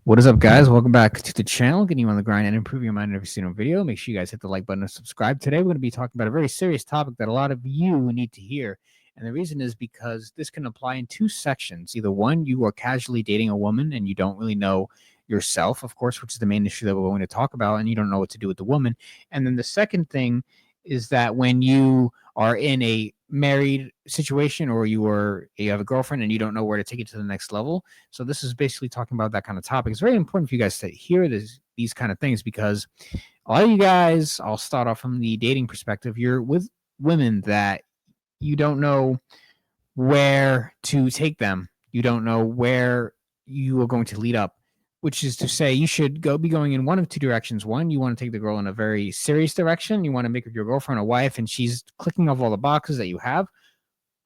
What is up, guys? Welcome back to the channel, getting you on the grind and improving your mind in every single video. Make sure you guys hit the like button and subscribe. Today, we're going to be talking about a very serious topic that a lot of you need to hear. And the reason is because this can apply in two sections. Either one, you are casually dating a woman and you don't really know yourself, of course, which is the main issue that we're going to talk about, and you don't know what to do with the woman. And then the second thing is that when you are in a married situation or you have a girlfriend and you don't know where to take it to the next level. So this is basically talking about that kind of topic. It's very important for you guys to hear these kind of things because a lot of you guys, I'll start off from the dating perspective. You're with women that you don't know where to take them. You don't know where you are going to lead up, which is to say you should be going in one of two directions. One, you want to take the girl in a very serious direction. You want to make her your girlfriend or wife, and she's clicking off all the boxes that you have.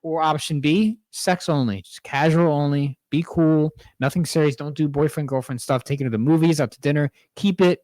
Or option B, sex only, just casual only, be cool, nothing serious. Don't do boyfriend, girlfriend stuff, take it to the movies, out to dinner. Keep it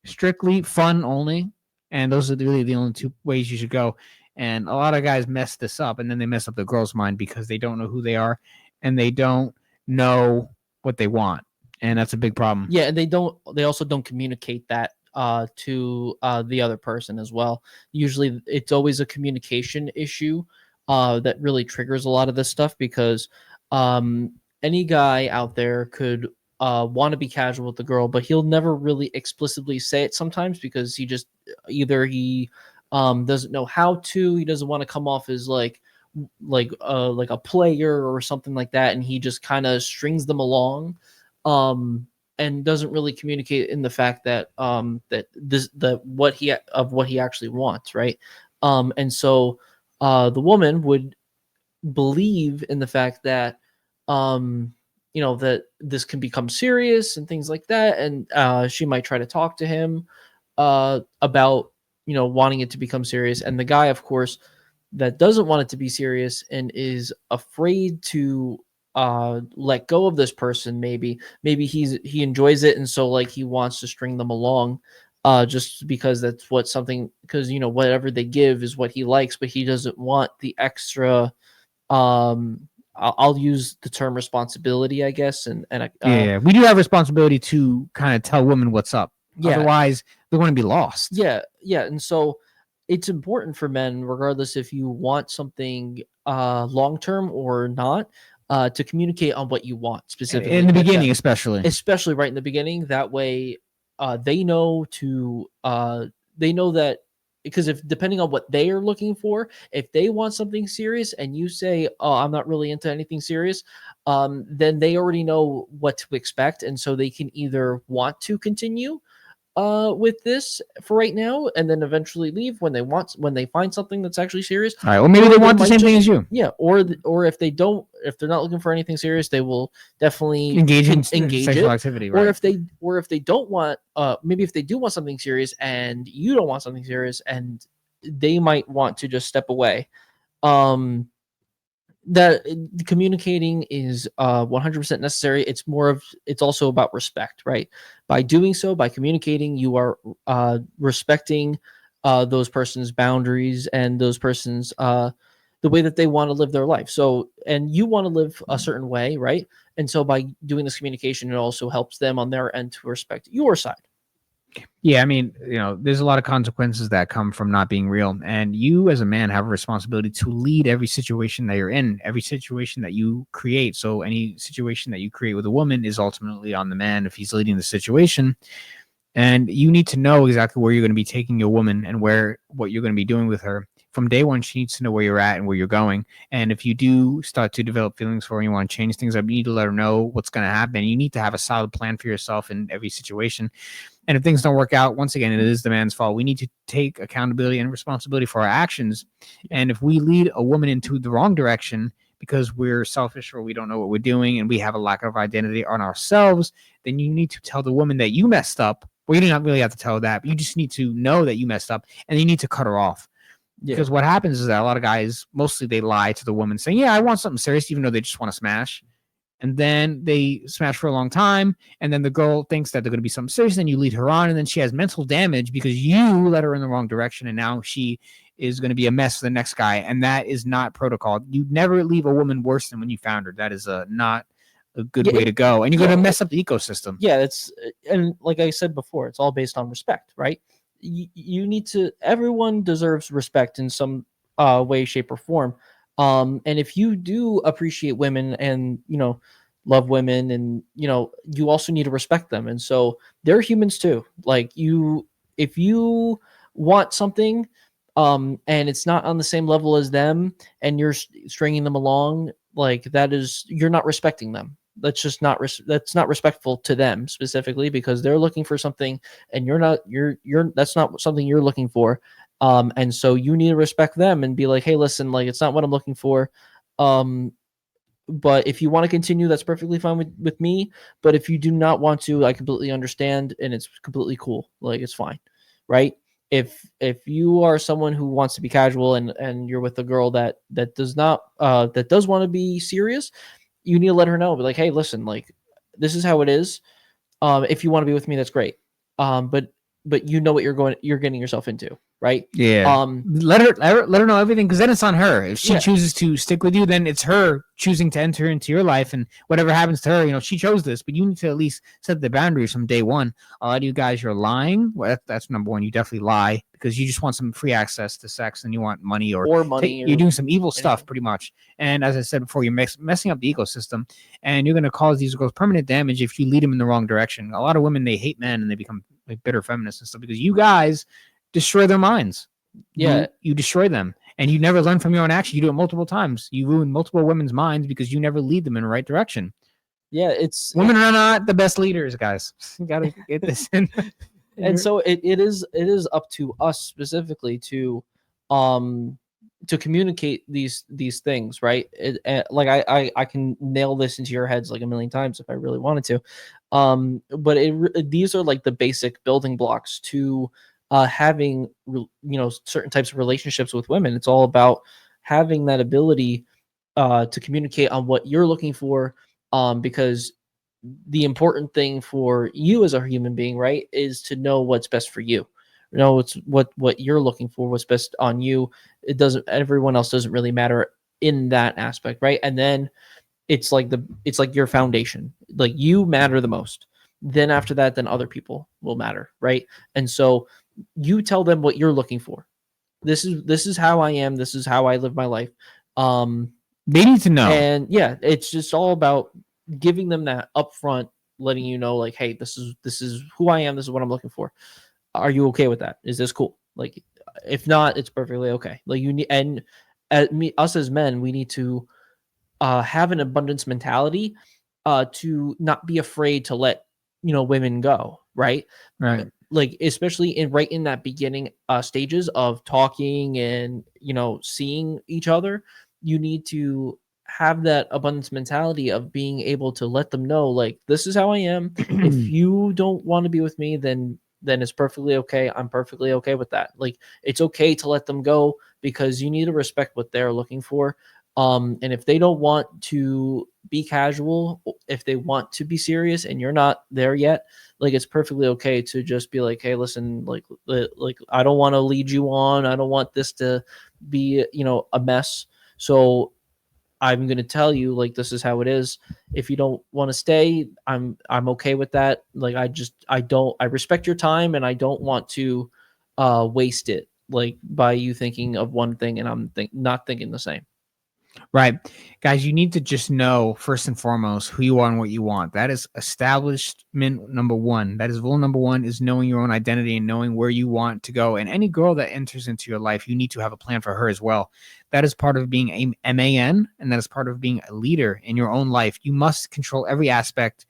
strictly fun only. And those are really the only two ways you should go. And a lot of guys mess this up, and then they mess up the girl's mind because they don't know who they are and they don't know what they want. And that's a big problem. Yeah, and they also don't communicate that to the other person as well. Usually it's always a communication issue that really triggers a lot of this stuff because any guy out there could want to be casual with the girl, but he'll never really explicitly say it sometimes because he doesn't know how to. He doesn't want to come off as like a player or something like that, and he just kind of strings them along, and doesn't really communicate in the fact that what he actually wants, right? And so the woman would believe in the fact that that this can become serious and things like that, and she might try to talk to him about wanting it to become serious, and the guy, of course, that doesn't want it to be serious and is afraid to let go of this person. Maybe he enjoys it, and so like he wants to string them along just because that's what something, because whatever they give is what he likes, but he doesn't want the extra I'll use the term responsibility, I guess, yeah, we do have responsibility to kind of tell women what's up. Yeah. Otherwise, they're going to be lost. Yeah, and so it's important for men, regardless if you want something long term or not, to communicate on what you want specifically in the beginning, especially right in the beginning. That way, they know that, because if depending on what they are looking for, if they want something serious and you say, "Oh, I'm not really into anything serious," then they already know what to expect, and so they can either want to continue with this for right now and then eventually leave when they find something that's actually serious. All right, well, maybe they want the same thing as you. Yeah, or if they're not looking for anything serious, they will definitely engage in sexual activity, right? Or if they don't want, maybe if they do want something serious and you don't want something serious, and they might want to just step away. That communicating is 100% necessary. It's also about respect, right? By doing so, by communicating, you are respecting those person's boundaries and those person's the way that they want to live their life. So, and you want to live a certain way, right? And so by doing this communication, it also helps them on their end to respect your side. Yeah, I mean, there's a lot of consequences that come from not being real. And you as a man have a responsibility to lead every situation that you're in, every situation that you create. So any situation that you create with a woman is ultimately on the man if he's leading the situation. And you need to know exactly where you're going to be taking your woman and what you're going to be doing with her. From day one, she needs to know where you're at and where you're going. And if you do start to develop feelings for her and you want to change things up, you need to let her know what's going to happen. You need to have a solid plan for yourself in every situation. And if things don't work out, once again, it is the man's fault. We need to take accountability and responsibility for our actions. And if we lead a woman into the wrong direction because we're selfish or we don't know what we're doing and we have a lack of identity on ourselves, then you need to tell the woman that you messed up. Well, you do not really have to tell her that, but you just need to know that you messed up and you need to cut her off. Yeah. Because what happens is that a lot of guys, mostly they lie to the woman saying, yeah, I want something serious, even though they just want to smash. And then they smash for a long time. And then the girl thinks that they're going to be something serious. And you lead her on. And then she has mental damage because you led her in the wrong direction. And now she is going to be a mess for the next guy. And that is not protocol. You never leave a woman worse than when you found her. That is not a good Yeah, way to go, and you're yeah, going to mess up the ecosystem. yeah, it's and like I said before, it's all based on respect, right? You need to everyone deserves respect in some way, shape, or form. And if you do appreciate women and love women, and you also need to respect them, and so they're humans too. Like if you want something and it's not on the same level as them, and you're stringing them along, like you're not respecting them. That's just not that's not respectful to them specifically, because they're looking for something and you're that's not something you're looking for. And so you need to respect them and be like, hey, listen, like it's not what I'm looking for. um but if you want to continue, that's perfectly fine with me. But if you do not want to, I completely understand, and it's completely cool. Like it's fine, right? If you are someone who wants to be casual, and you're with a girl that does not that does want to be serious, you need to let her know. Be like, hey, listen, like this is how it is. If you want to be with me, that's great. But you know what you're getting yourself into, right? Yeah. Um, Let her know everything, because then it's on her. If she yeah, chooses to stick with you, then it's her choosing to enter into your life, and whatever happens to her, she chose this. But you need to at least set the boundaries from day one. A lot of you guys, you're lying. Well, that's number one. You definitely lie because you just want some free access to sex, and you want money, or or money you're or doing some evil stuff, anything. pretty much. And as I said before, you're messing up the ecosystem, and you're going to cause these girls permanent damage if you lead them in the wrong direction. A lot of women, they hate men, and they become like bitter feminists and stuff because you guys destroy their minds. Yeah, You destroy them, and you never learn from your own action. You do it multiple times. You ruin multiple women's minds because you never lead them in the right direction. yeah, it's Women are not the best leaders, guys. You gotta get this in. and so it is up to us specifically um to communicate these things, right? Like I can nail this into your heads like a million times if I really wanted to. But these are like the basic building blocks to having certain types of relationships with women. It's all about having that ability to communicate on what you're looking for, because the important thing for you as a human being, right, is to know what's best for you. Know it's what you're looking for, what's best on you. It doesn't Everyone else doesn't really matter in that aspect, right? And then it's like your foundation. Like you matter the most. Then after that, then other people will matter, right? And so you tell them what you're looking for. This is how I am. This is how I live my life. Um, They need to know. and yeah, it's just all about giving them that upfront, letting you know, like, hey, this is who I am. This is what I'm looking for. Are you okay with that? Is this cool? Like, if not, it's perfectly okay. Like you need, and us as men, we need to have an abundance mentality, to not be afraid to let women go, right? Right. Like especially in that beginning stages of talking and seeing each other, you need to have that abundance mentality of being able to let them know, like, this is how I am. If you don't want to be with me, then it's perfectly okay. I'm perfectly okay with that. Like, it's okay to let them go, because you need to respect what they're looking for. And if they don't want to be casual, if they want to be serious and you're not there yet, like, it's perfectly okay to just be like, hey, listen, like I don't want to lead you on. I don't want this to be a mess. So I'm going to tell you, like, this is how it is. If you don't want to stay, I'm okay with that. Like, I respect your time, and I don't want to waste it, like, by you thinking of one thing and I'm not thinking the same. Right. Guys, you need to just know first and foremost who you are and what you want. That is establishment number one. That is rule number one, is knowing your own identity and knowing where you want to go. And any girl that enters into your life, you need to have a plan for her as well. That is part of being a MAN, and that is part of being a leader in your own life. You must control every aspect,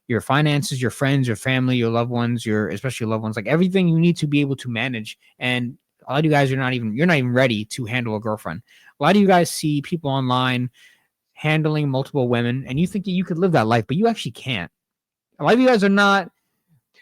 your finances, your friends, your family, your loved ones, especially your loved ones, like everything you need to be able to manage. And a lot of you guys you're not even ready to handle a girlfriend. A lot of you guys see people online handling multiple women, and you think that you could live that life, but you actually can't. A lot of you guys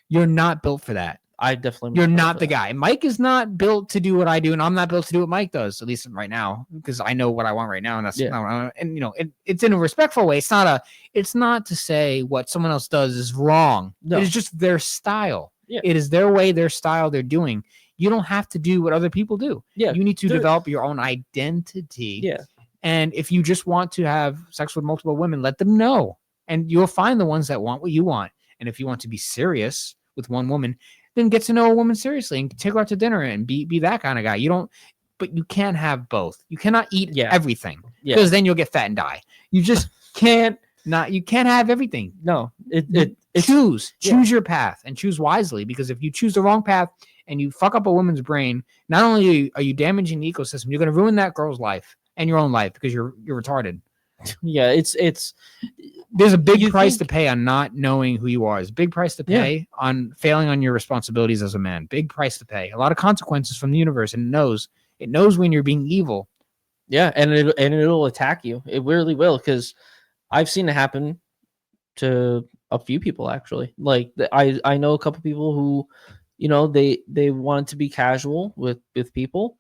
you're not built for that. I definitely You're not the guy. Mike is not built to do what I do, and I'm not built to do what Mike does, at least right now, because I know what I want right now, and that's Yeah. not what I want. And it's in a respectful way. It's not to say what someone else does is wrong. No. It is just their style. Yeah. It is their way, their style, they're doing. You don't have to do what other people do. Yeah. You need to develop your own identity. Yeah. And if you just want to have sex with multiple women, let them know. and you'll find the ones that want what you want. And if you want to be serious with one woman, then get to know a woman seriously and take her out to dinner and be that kind of guy. You don't, but you can't have both. You cannot eat Yeah. everything Yeah. because then you'll get fat and die. You just can't you can't have everything. No, Choose your path and choose wisely, because if you choose the wrong path and you fuck up a woman's brain, not only are you damaging the ecosystem, you're going to ruin that girl's life and your own life because you're retarded. Yeah, there's a big price to pay on not knowing who you are. There's a big price to pay on failing on your responsibilities as a man. Big price to pay. A lot of consequences from the universe, and it knows when you're being evil. Yeah, and it'll attack you. It really will, because I've seen it happen to a few people actually. Like I know a couple people who, they wanted to be casual with people,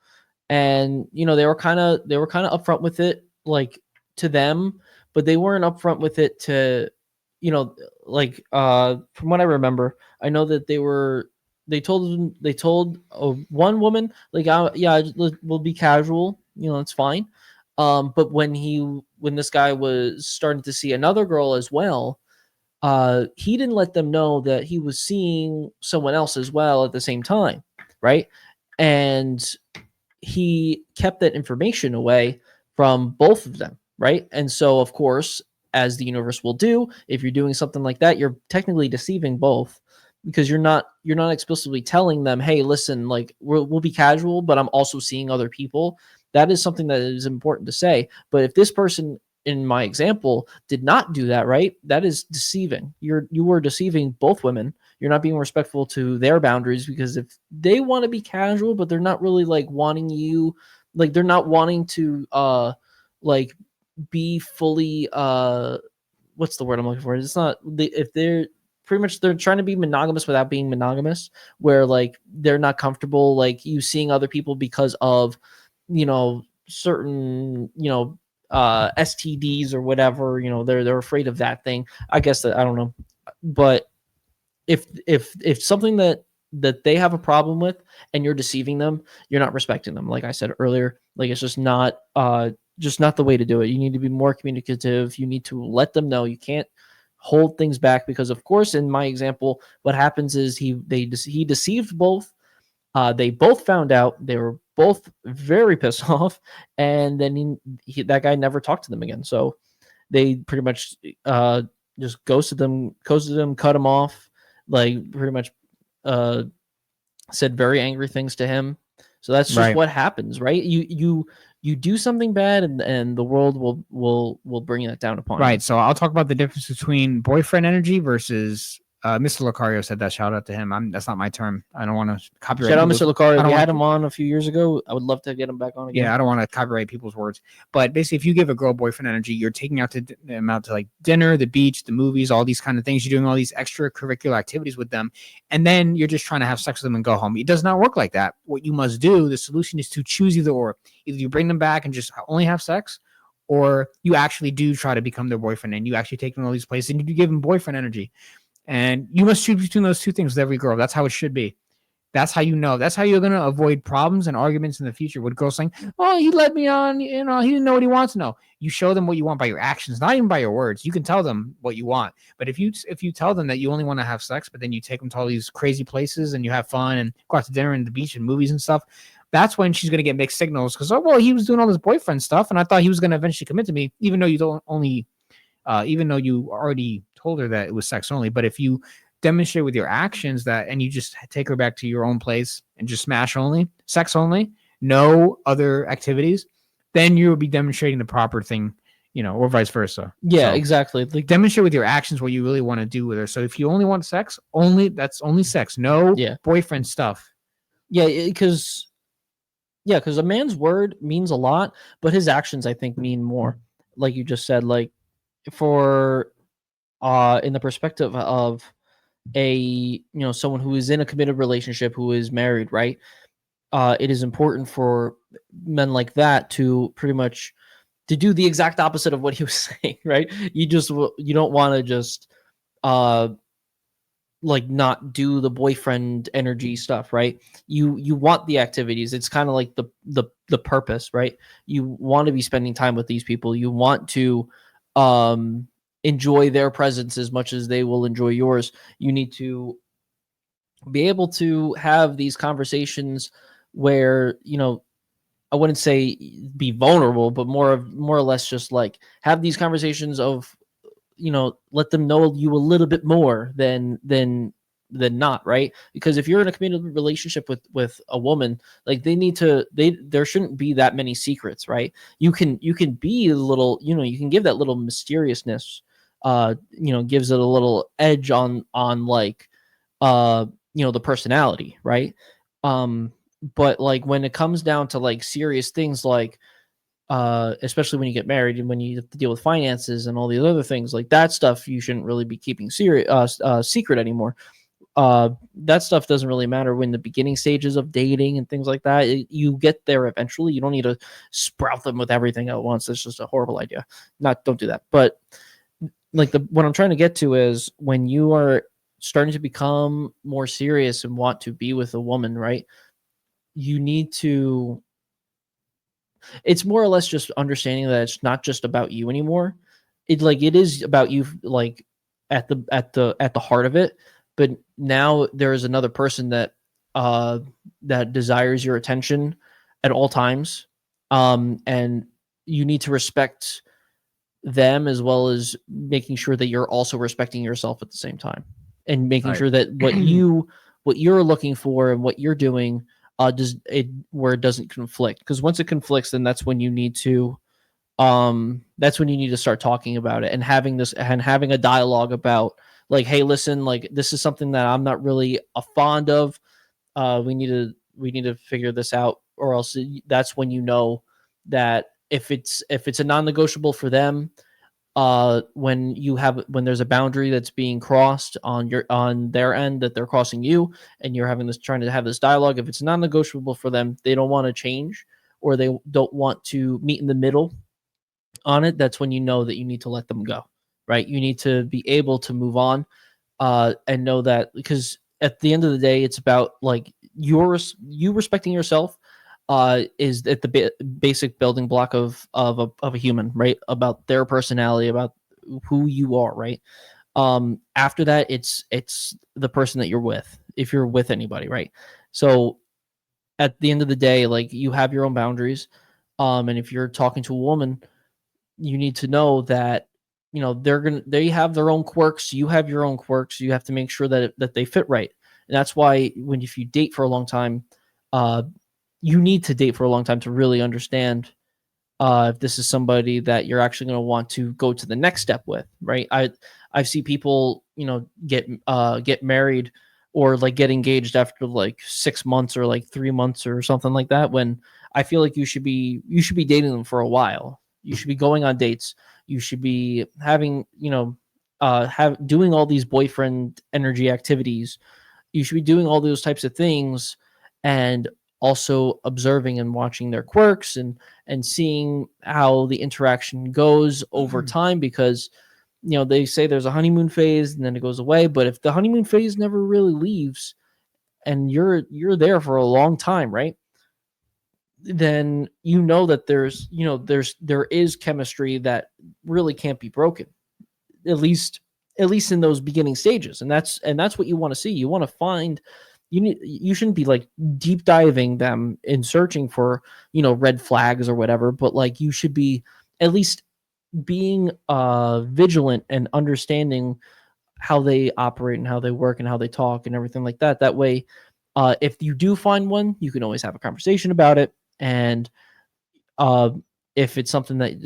and they were kind of upfront with it, like, to them, but they weren't upfront with it to, like, from what I remember, I know that they told one woman, like, yeah, we'll be casual, it's fine. But when this guy was starting to see another girl as well, he didn't let them know that he was seeing someone else as well at the same time, right? And he kept that information away from both of them, right? And so, of course, as the universe will do, if you're doing something like that, you're technically deceiving both, because you're not explicitly telling them, hey, listen, like, we'll be casual, but I'm also seeing other people. That is something that is important to say. But if this person in my example did not do that, right, that is deceiving. You were deceiving both women. You're not being respectful to their boundaries, because if they want to be casual, but they're not really like wanting you, like, they're not wanting to like be fully what's the word I'm looking for? It's not, if they're pretty much, they're trying to be monogamous without being monogamous, where, like, they're not comfortable, like, you seeing other people because of, certain, STDs or whatever, they're afraid of that thing. I guess that, I don't know. But if something that they have a problem with and you're deceiving them, you're not respecting them. Like I said earlier, like, it's just not the way to do it. You need to be more communicative. You need to let them know. You can't hold things back, because, of course, in my example, what happens is he deceived both. They both found out. They were both very pissed off, and then that guy never talked to them again. So they pretty much just ghosted them, cut them off, like, pretty much said very angry things to him. So that's just what happens, right? You do something bad, and the world will bring that down upon you. Right. So I'll talk about the difference between boyfriend energy versus Mr. Lucario said that. Shout out to him. That's not my term. I don't want to copyright. Shout out Mr. Lucario. We had him on a few years ago. I would love to get him back on again. Yeah, I don't want to copyright people's words. But basically, if you give a girl boyfriend energy, you're taking them out to like dinner, the beach, the movies, all these kind of things. You're doing all these extracurricular activities with them, and then you're just trying to have sex with them and go home. It does not work like that. What you must do, the solution is to choose either or. Either you bring them back and just only have sex, or you actually do try to become their boyfriend and you actually take them to all these places and you give them boyfriend energy. And you must choose between those two things with every girl. That's how it should be. That's how you know. That's how you're going to avoid problems and arguments in the future with girls saying, oh, he led me on, he didn't know what he wants to know. You show them what you want by your actions, not even by your words. You can tell them what you want. But if you tell them that you only want to have sex, but then you take them to all these crazy places and you have fun and go out to dinner and the beach and movies and stuff, that's when she's going to get mixed signals because, oh, well, he was doing all this boyfriend stuff and I thought he was going to eventually commit to me, even though even though you already told her that it was sex only. But if you demonstrate with your actions that, and you just take her back to your own place and just smash only, sex only, no other activities, then you will be demonstrating the proper thing, or vice versa. Yeah, so, exactly. Like, demonstrate with your actions what you really want to do with her. So if you only want sex, that's only sex, no boyfriend stuff. Yeah, because a man's word means a lot, but his actions, I think, mean more. Like you just said, like, for in the perspective of someone who is in a committed relationship, who is married, right? It is important for men like that to pretty much to do the exact opposite of what he was saying, right? You don't want to just like not do the boyfriend energy stuff, right? You want the activities. It's kind of like the purpose, right? You want to be spending time with these people. You want to enjoy their presence as much as they will enjoy yours. You need to be able to have these conversations where, I wouldn't say be vulnerable, but more or less just like have these conversations of, let them know you a little bit more than not, right? Because if you're in a committed relationship with a woman, like there shouldn't be that many secrets, right? You can be a little, you can give that little mysteriousness, gives it a little edge on like the personality, right? um but like when it comes down to like serious things, like especially when you get married and when you have to deal with finances and all these other things, like that stuff you shouldn't really be keeping serious secret anymore. That stuff doesn't really matter when the beginning stages of dating and things like that. You get there eventually. You don't need to sprout them with everything at once. That's just a horrible idea. Don't do that. But like what I'm trying to get to is when you are starting to become more serious and want to be with a woman, right? You need to, it's more or less just understanding that it's not just about you anymore. It is about you, like at the heart of it. But now there is another person that desires your attention at all times. And you need to respect them, as well as making sure that you're also respecting yourself at the same time, and making Right. sure that what you're looking for and what you're doing does it where it doesn't conflict. Because once it conflicts, then that's when you need to start talking about it and having a dialogue about, like, hey, listen, like, this is something that I'm not really a fond of. We need to figure this out, or else that's when that if it's a non-negotiable for them, when there's a boundary that's being crossed on their end, that they're crossing you, and you're trying to have this dialogue. If it's non-negotiable for them, they don't want to change, or they don't want to meet in the middle on it, that's when you know that you need to let them go, right? You need to be able to move on, and know that, because at the end of the day, it's about like you respecting yourself, is at the basic building block of a human, right? About their personality, about who you are, right? After that, it's the person that you're with, if you're with anybody, right? So at the end of the day, like, you have your own boundaries, and if you're talking to a woman, you need to know that, they have their own quirks, you have your own quirks. You have to make sure that they fit right. And that's why, if you date for a long time, uh you need to date for a long time to really understand if this is somebody that you're actually going to want to go to the next step with, right? I've seen people, get married, or like get engaged after like 6 months or like 3 months or something like that, when I feel like you should be dating them for a while. You should be going on dates. You should be having, have doing all these boyfriend energy activities. You should be doing all those types of things, and also observing and watching their quirks, and seeing how the interaction goes over time. Because they say there's a honeymoon phase and then it goes away, but if the honeymoon phase never really leaves, and you're there for a long time, right? Then that there is chemistry that really can't be broken, at least in those beginning stages. And that's what you want to see. You want to find, you shouldn't be like deep diving them in searching for red flags or whatever, but like, you should be at least being vigilant and understanding how they operate and how they work and how they talk and everything like that. That way, if you do find one, you can always have a conversation about it. And uh, if it's something that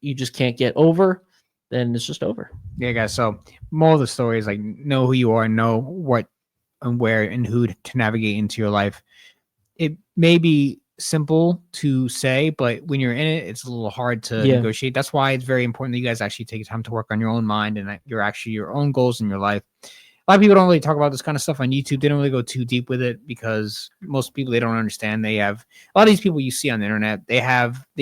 you just can't get over, then it's just over. Yeah, guys. So, more of the story is like, know who you are, know what and where and who to navigate into your life. It may be simple to say, but when you're in it, it's a little hard to Yeah. negotiate. That's why it's very important that you guys actually take time to work on your own mind and that you're actually your own goals in your life. A lot of people don't really talk about this kind of stuff on YouTube. They don't really go too deep with it because most people, they don't understand. They have a lot of these people you see on the internet. They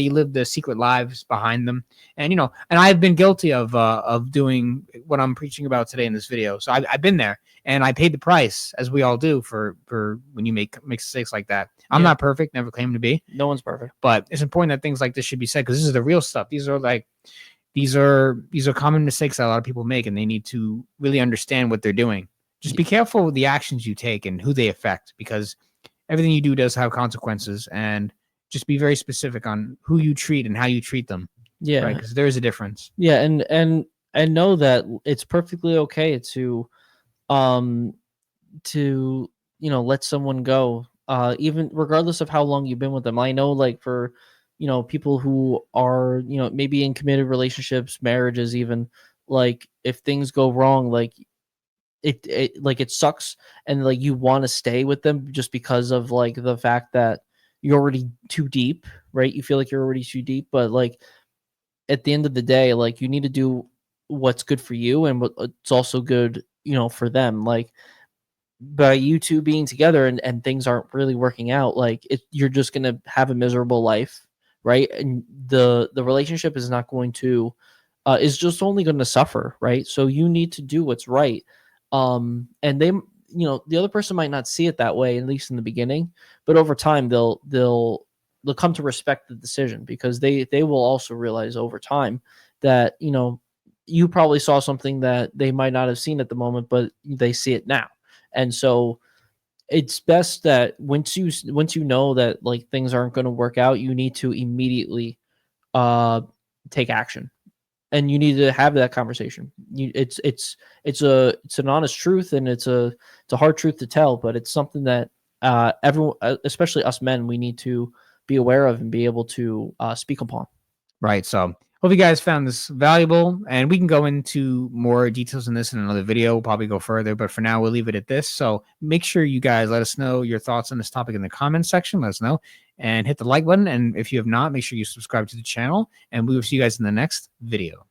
live the secret lives behind them, and and I've been guilty of doing what I'm preaching about today in this video. So I've been there, and I paid the price, as we all do, for when you make mistakes like that. I'm Yeah. not perfect, never claim to be, No one's perfect. but it's important that things like this should be said because this is the real stuff. These are like these are common mistakes that a lot of people make, and they need to really understand what they're doing. Just be careful with the actions you take and who they affect, because everything you do does have consequences, and just be very specific on who you treat and how you treat them, right? Yeah. Because there is a difference. Yeah, and know that it's perfectly okay um to let someone go, even regardless of how long you've been with them. I know, like, for people who are maybe in committed relationships, marriages even, like, if things go wrong, like, it sucks, and like you want to stay with them just because of like the fact that you're already too deep, right? You feel like you're already too deep, but like at the end of the day, like, you need to do what's good for you and what's also good, for them. Like, by you two being together and things aren't really working out, like, you're just gonna have a miserable life, right? And the relationship is not going to is just only going to suffer, right? So you need to do what's right. And the other person might not see it that way, at least in the beginning, but over time they'll come to respect the decision, because they will also realize over time that you probably saw something that they might not have seen at the moment, but they see it now. And so it's best that once you know that like things aren't going to work out, you need to immediately uh take action, and you need to have that conversation. It's an honest truth, and it's a hard truth to tell, but it's something that everyone, especially us men, we need to be aware of and be able to speak upon. Right. So hope you guys found this valuable, and we can go into more details in this in another video. We'll probably go further, but for now we'll leave it at this. So make sure you guys let us know your thoughts on this topic in the comments section. Let us know and hit the like button. And if you have not, make sure you subscribe to the channel, and we will see you guys in the next video.